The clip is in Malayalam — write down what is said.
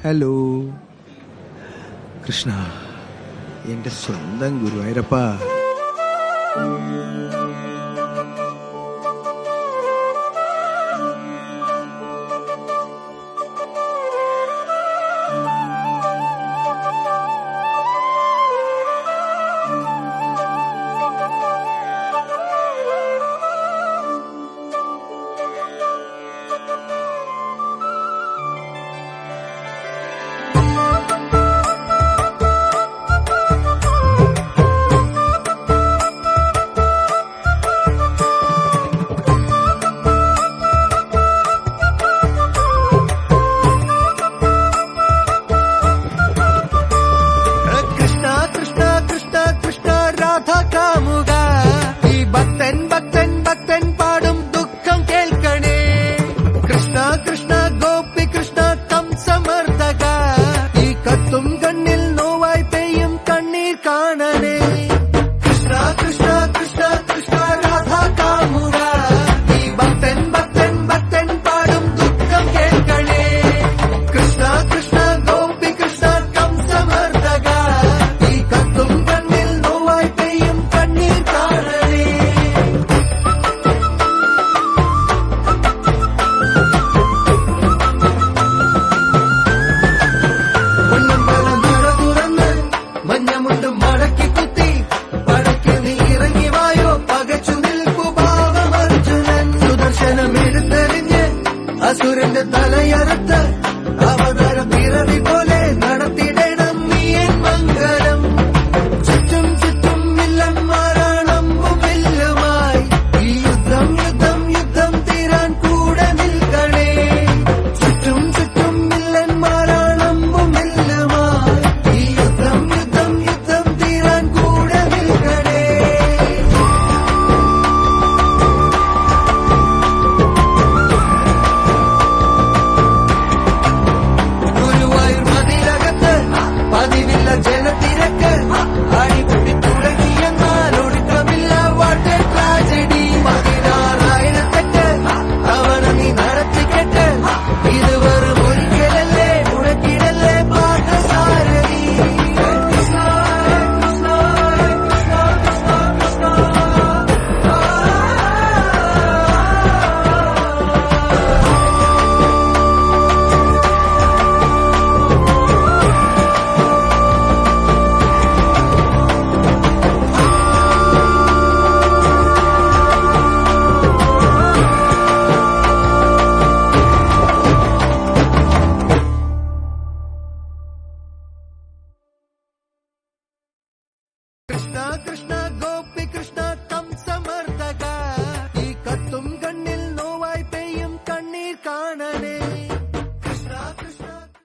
ഹലോ കൃഷ്ണ, എന്റെ സ്വന്തം ഗുരുവായൂരപ്പ. അസുരന്റെ തലയറുത്ത് അവതാരം പിറവി പോലെ നടത്തിടണം നീ എൻ മംഗളം. ചുറ്റും ചുറ്റും വില്ലന്മാരാണമ്പും വില്ലുമായി ഈ യുദ്ധം യുദ്ധം യുദ്ധം തീരാൻ കൂടെ നിൽക്കണേ. ചുറ്റും ചുറ്റും വില്ലന്മാരാണമ്പും വില്ലുമായി ഈ യുദ്ധം യുദ്ധം യുദ്ധം തീരാൻ കൂടെ നിൽക്കണേ. ജനത്തിരക്ക് അടിപൊളി തുടങ്ങിയെന്നാൽ ഒടുക്കമില്ല വാട്ടെ ട്രാജഡി. 16,000 തവണ നീ നടത്തിക്കെട്ട് ഇത് വെറും ഒരിക്കലല്ലേ മുടക്കിടല്ലേ പാഠസാരഥി. കൃഷ്ണ കൃഷ്ണ